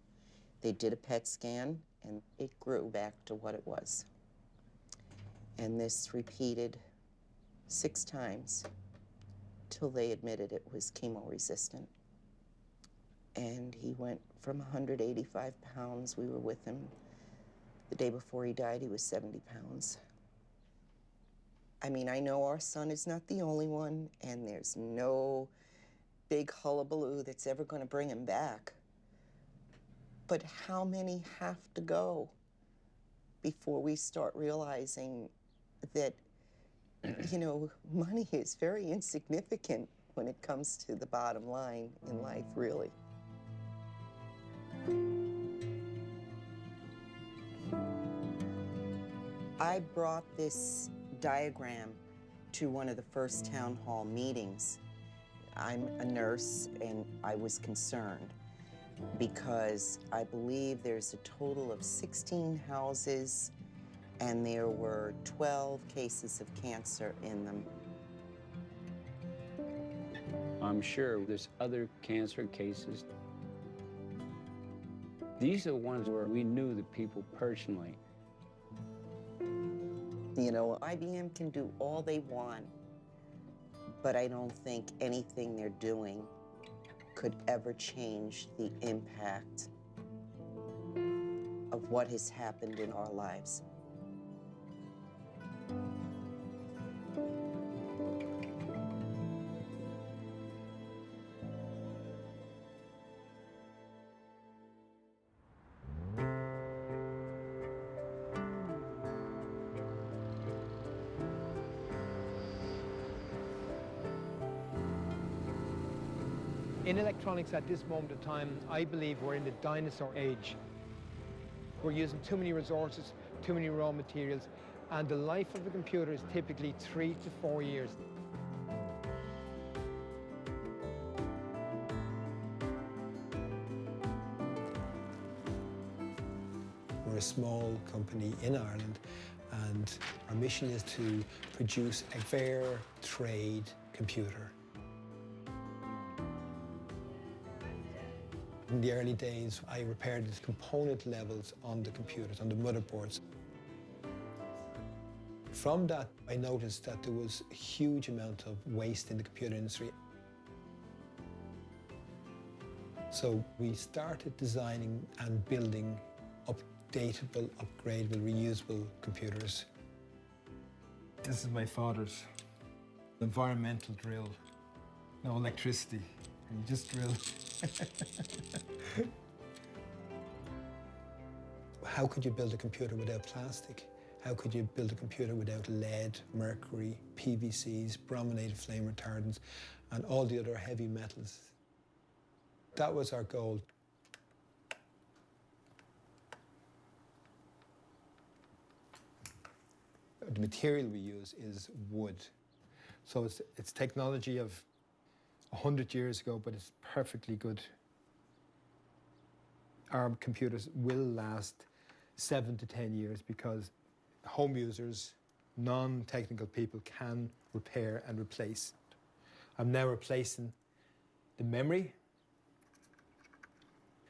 S16: They did a PET scan, and it grew back to what it was. And this repeated 6 times till they admitted it was chemo-resistant. And he went from 185 pounds. We were with him. The day before he died, he was 70 pounds. I mean, I know our son is not the only one, and there's no big hullabaloo that's ever going to bring him back. But how many have to go before we start realizing that, you know, money is very insignificant when it comes to the bottom line in life, really? I brought this diagram to one of the first town hall meetings. I'm a nurse, and I was concerned because I believe there's a total of 16 houses, and there were 12 cases of cancer in them.
S17: I'm sure there's other cancer cases. These are ones where we knew the people personally.
S16: You know, IBM can do all they want, but I don't think anything they're doing could ever change the impact of what has happened in our lives.
S2: In electronics at this moment in time, I believe we're in the dinosaur age. We're using too many resources, too many raw materials, and the life of a computer is typically 3 to 4 years.
S10: We're a small company in Ireland, and our mission is to produce a fair trade computer. In the early days, I repaired the component levels on the computers, on the motherboards. From that, I noticed that there was a huge amount of waste in the computer industry. So we started designing and building updatable, upgradable, reusable computers.
S3: This is my father's environmental drill. No electricity, and you just drill.
S10: How could you build a computer without plastic? How could you build a computer without lead, mercury, PVCs, brominated flame retardants, and all the other heavy metals? That was our goal. The material we use is wood. So it's technology of 100 years ago, but it's perfectly good. Our computers will last 7 to 10 years because home users, non-technical people can repair and replace. I'm now replacing the memory,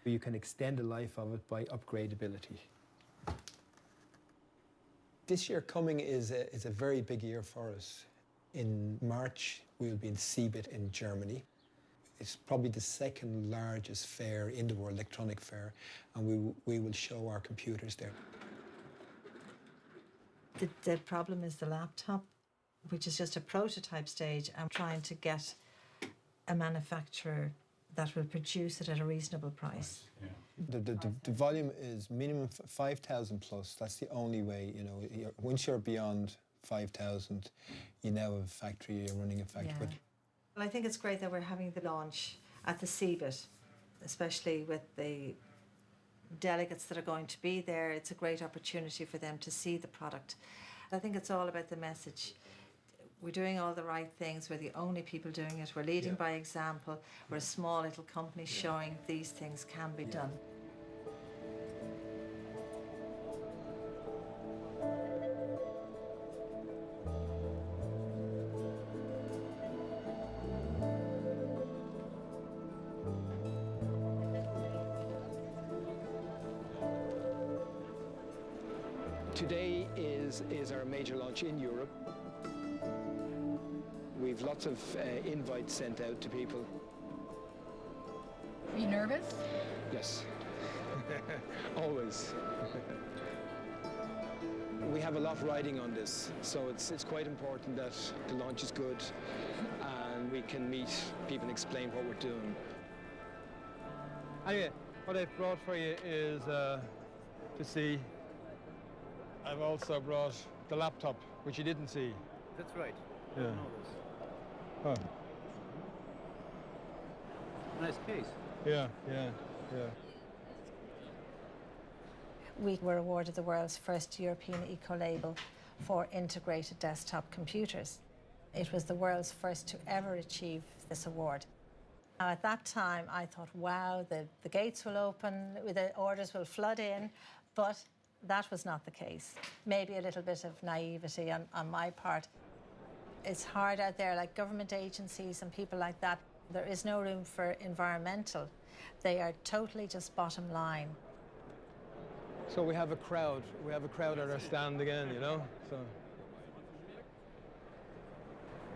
S2: You can extend the life of it by upgradability.
S10: This year coming is a very big year for us. In March, we'll be in CeBIT in Germany. It's probably the second largest fair in the world, electronic fair, and we will show our computers there.
S7: The problem is the laptop, which is just a prototype stage. I'm trying to get a manufacturer that will produce it at a reasonable price.
S10: The volume is minimum 5,000 plus. That's the only way, you know. Once you're beyond 5,000, you now have a factory, you're running a factory.
S7: Yeah.
S10: But
S7: Well, I think it's great that we're having the launch at the CeBIT, especially with the delegates that are going to be there. It's a great opportunity for them to see the product. I think it's all about the message. We're doing all the right things. We're the only people doing it. We're leading by example. We're a small little company showing these things can be done.
S2: Today is our major launch in Europe. We've lots of invites sent out to people.
S4: Are you nervous?
S2: Yes, always. We have a lot riding on this, so it's quite important that the launch is good and we can meet people and explain what we're doing.
S11: Anyway, what I've brought for you is to see. I've also brought the laptop, which you didn't see.
S18: That's right.
S11: Yeah.
S18: I know this.
S11: Oh.
S18: Nice case.
S11: Yeah.
S7: We were awarded the world's first European eco-label for integrated desktop computers. It was the world's first to ever achieve this award. Now, at that time, I thought, wow, the gates will open, the orders will flood in, but that was not the case. Maybe a little bit of naivety on my part. It's hard out there, like government agencies and people like that. There is no room for environmental. They are totally just bottom line.
S11: So we have a crowd. We have a crowd at our stand again, you know? So.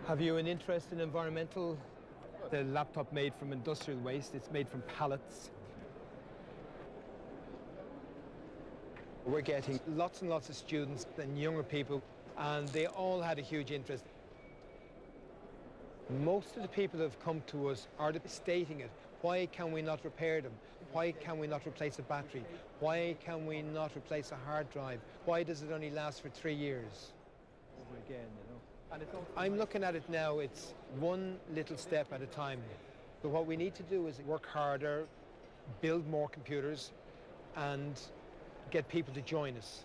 S11: Have you an interest in environmental? The laptop made from industrial waste. It's made from pallets. We're getting lots and lots of students and younger people, and they all had a huge interest. Most of the people that have come to us are stating it. Why can we not repair them? Why can we not replace a battery? Why can we not replace a hard drive? Why does it only last for 3 years? Over again, you know. And I'm looking at it now, it's one little step at a time. So what we need to do is work harder, build more computers, and get people to join us.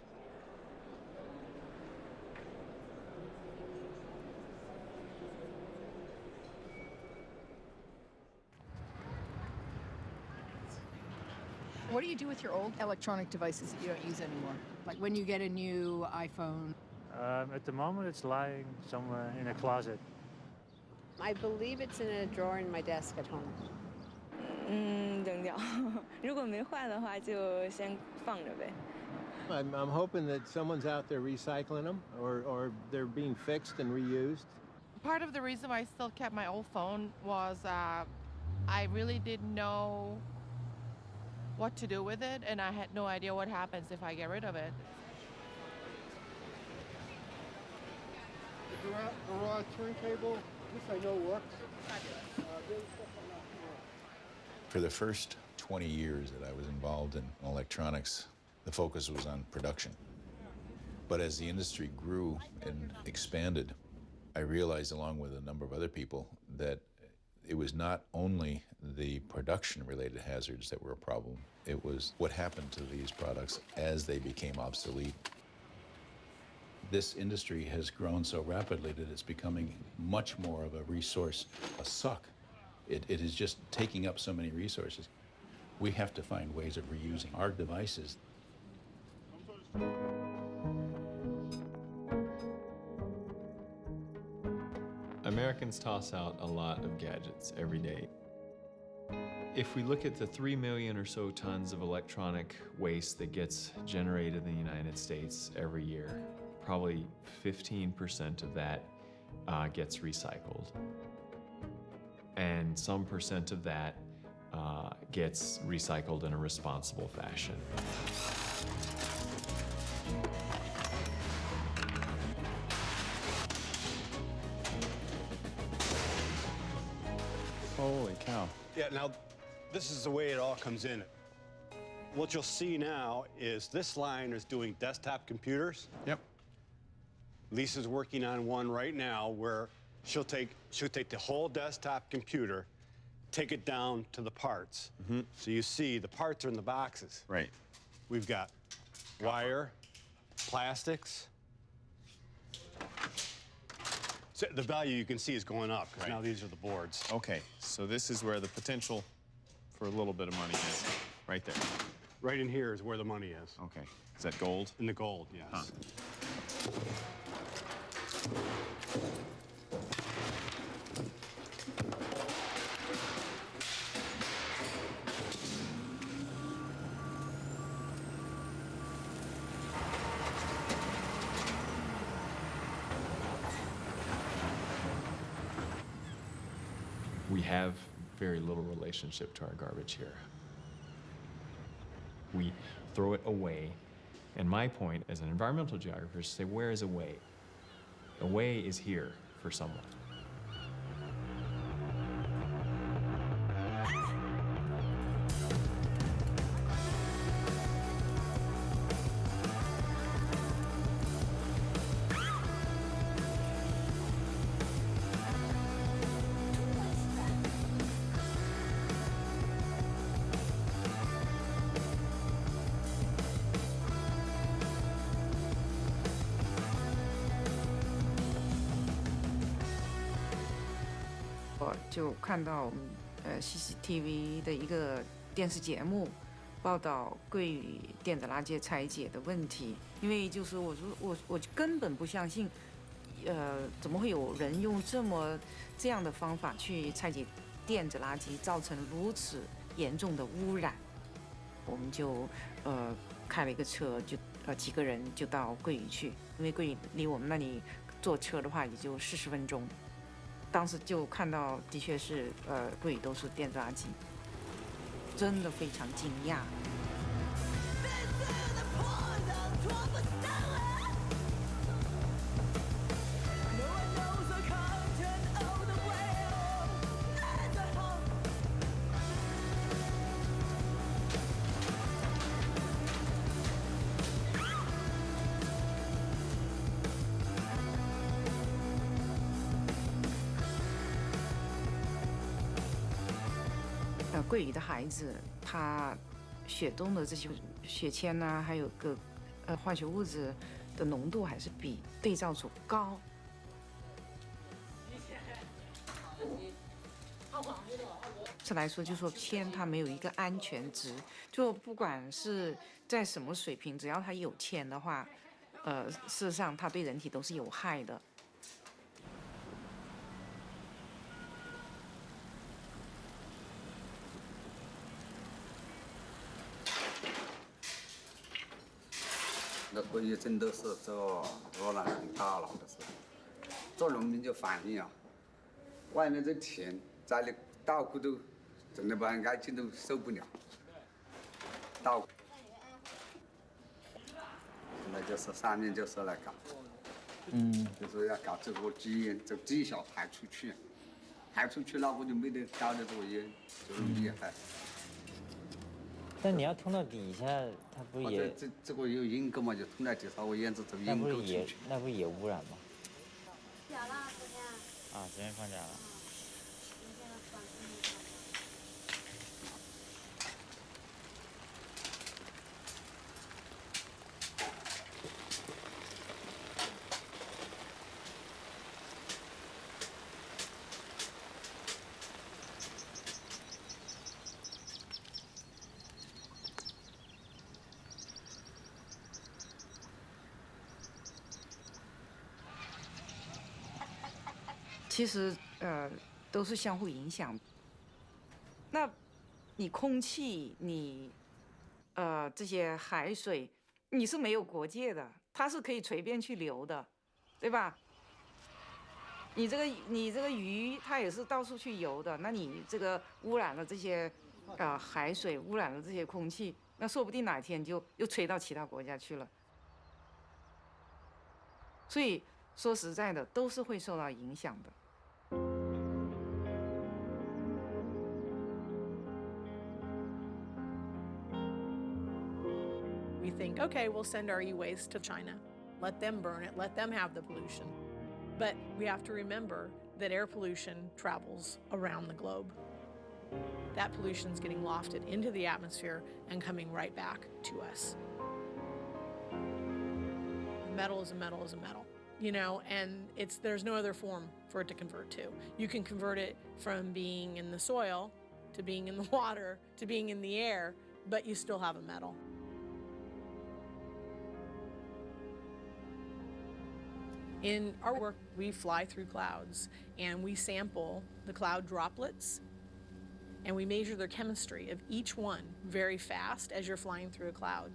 S4: What do you do with your old electronic devices that you don't use anymore? Like when you get a new iPhone?
S19: At the moment, it's lying somewhere in a closet.
S20: I believe it's in a drawer in my desk at home.
S21: 扔掉。如果没坏的话，就先放着呗。
S18: I'm hoping that someone's out there recycling them or they're being fixed and reused.
S12: Part of the reason why I still kept my old phone was I really didn't know what to do with it, and I had no idea what happens if I get rid of it.
S11: The garage turntable, this I know works.
S22: For the first 20 years that I was involved in electronics, the focus was on production. But as the industry grew and expanded, I realized, along with a number of other people, that it was not only the production-related hazards that were a problem, it was what happened to these products as they became obsolete. This industry has grown so rapidly that it's becoming much more of a resource, a suck. It is just taking up so many resources. We have to find ways of reusing our devices.
S24: Americans toss out a lot of gadgets every day.
S1: If we look at the 3 million or so tons of electronic waste that gets generated in the United States every year, probably 15% of that gets recycled. And some percent of that gets recycled in a responsible fashion.
S6: Holy cow.
S8: Yeah, now, this is the way it all comes in. What you'll see now is this line is doing desktop computers.
S6: Yep.
S8: Lisa's working on one right now where she'll take the whole desktop computer, take it down to the parts. So you see the parts are in the boxes.
S6: Right.
S8: We've got wire, plastics. So the value you can see is going up because now these are the boards.
S6: Okay, so this is where the potential for a little bit of money is, right there.
S8: Right in here is where the money is.
S6: Okay, is that gold?
S8: In the gold, yes.
S6: Huh.
S1: We have very little relationship to our garbage here. We throw it away. And my point as an environmental geographer is to say, where is away? Away is here for someone.
S23: 就看到CCTV 的一个电视节目，报道桂屿电子垃圾拆解的问题。因为就是我根本不相信，怎么会有人用这样的方法去拆解电子垃圾，造成如此严重的污染。我们就开了一个车，就几个人就到桂屿去，因为桂屿离我们那里坐车的话也就40分钟。当时就看到，的确是桂屿都是电子垃圾，真的非常惊讶。桂屿的孩子，他血中的这些血铅呐、还有化学物质的浓度还是比对照组高。这来说，就说铅它没有一个安全值，就不管是在什么水平，只要它有铅的话，事实上它对人体都是有害的。
S24: 那桂屿真的是这污染很大了，这是。做农民就反映啊，外面这田家里稻谷都真的把眼睛都受不了。稻，现在就是上面就是来搞，就是要搞这个基因，这绩效排出去，排出去那我就没得搞的这个烟，就厉害。
S25: 但你要通到底下，它不也？
S24: 这个有阴沟嘛，就通到底下，我沿着这个阴沟出去。
S25: 那不也污染吗？
S26: 假了，昨天。
S25: 啊，昨天放假了。
S23: 其实都是相互影响。那你空气，你这些海水，你是没有国界的，它是可以随便去流的，对吧？你这个鱼，它也是到处去游的，那你这个污染了这些海水，污染了这些空气，那说不定哪天就又吹到其他国家去了。所以说实在的，都是会受到影响的。
S5: We think, okay, we'll send our e-waste to China. Let them burn it, let them have the pollution. But we have to remember that air pollution travels around the globe. That pollution is getting lofted into the atmosphere and coming right back to us. Metal is a metal is a metal, you know, and there's no other form for it to convert to. You can convert it from being in the soil to being in the water to being in the air, but you still have a metal. In our work, we fly through clouds and we sample the cloud droplets and we measure their chemistry of each one very fast as you're flying through a cloud.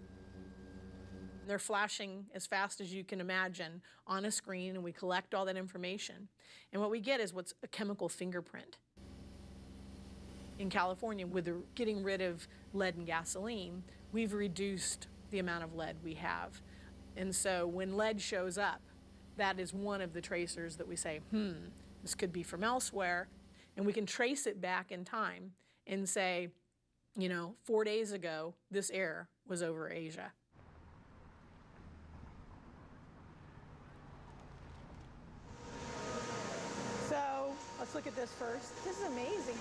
S5: They're flashing as fast as you can imagine on a screen, and we collect all that information. And what we get is what's a chemical fingerprint. In California, with getting rid of lead and gasoline, we've reduced the amount of lead we have. And so when lead shows up, that is one of the tracers that we say, this could be from elsewhere. And we can trace it back in time and say, 4 days ago, this air was over Asia. So let's look at this first. This is amazing.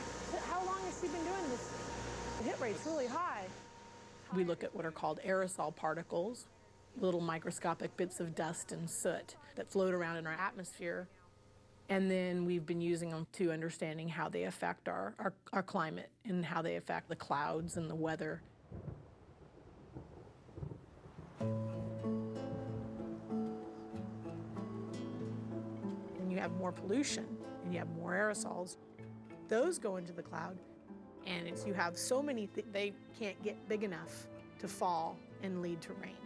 S5: How long has she been doing this? The hit rate's really high. We look at what are called aerosol particles, little microscopic bits of dust and soot that float around in our atmosphere. And then we've been using them to understanding how they affect our climate and how they affect the clouds and the weather. And you have more pollution and you have more aerosols. Those go into the cloud, and you have so many, they can't get big enough to fall and lead to rain.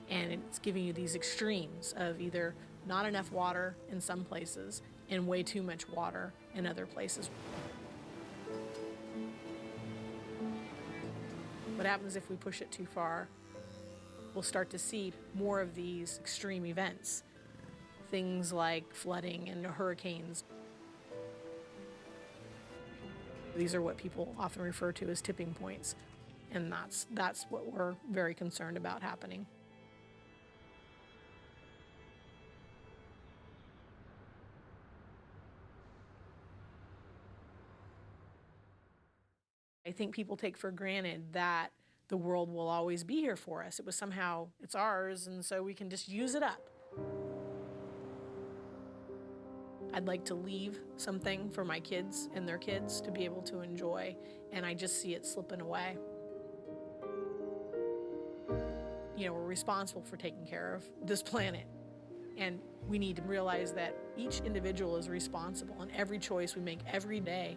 S5: And it's giving you these extremes of either not enough water in some places and way too much water in other places. What happens if we push it too far? We'll start to see more of these extreme events, things like flooding and hurricanes. These are what people often refer to as tipping points, and that's what we're very concerned about happening. I think people take for granted that the world will always be here for us. It's ours, and so we can just use it up. I'd like to leave something for my kids and their kids to be able to enjoy, and I just see it slipping away. We're responsible for taking care of this planet, and we need to realize that each individual is responsible, and every choice we make every day.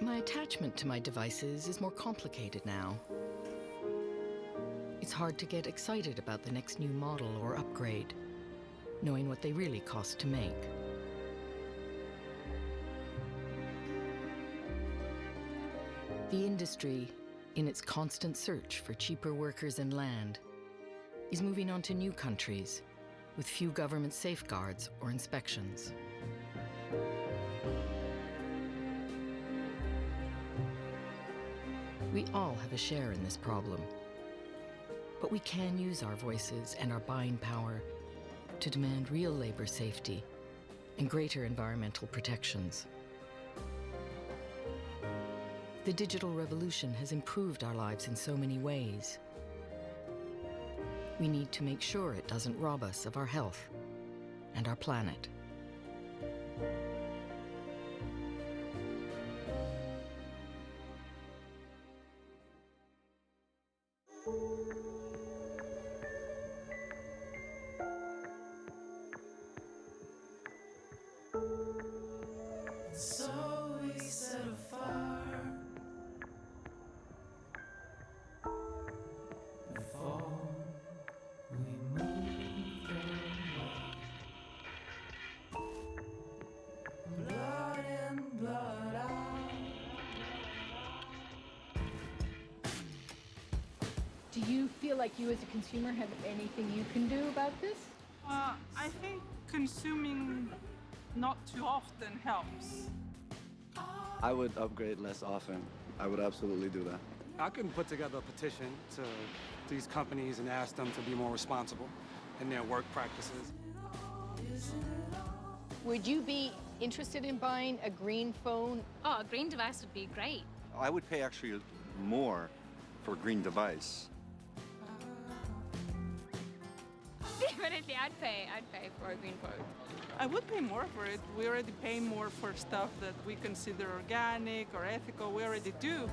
S9: My attachment to my devices is more complicated now. It's hard to get excited about the next new model or upgrade, knowing what they really cost to make. The industry, in its constant search for cheaper workers and land, is moving on to new countries with few government safeguards or inspections. We all have a share in this problem, but we can use our voices and our buying power to demand real labor safety and greater environmental protections. The digital revolution has improved our lives in so many ways. We need to make sure it doesn't rob us of our health and our planet.
S4: Do you feel like you as a consumer have anything you can do about this?
S3: I think consuming not too often helps.
S13: I would upgrade less often. I would absolutely do that.
S14: I can put together a petition to these companies and ask them to be more responsible in their work practices.
S4: Would you be interested in buying a green phone?
S15: Oh, a green device would be great.
S16: I would pay actually more for a green device.
S15: Definitely, I'd pay for a green phone.
S3: I would pay more for it. We already pay more for stuff that we consider organic or ethical. We already do.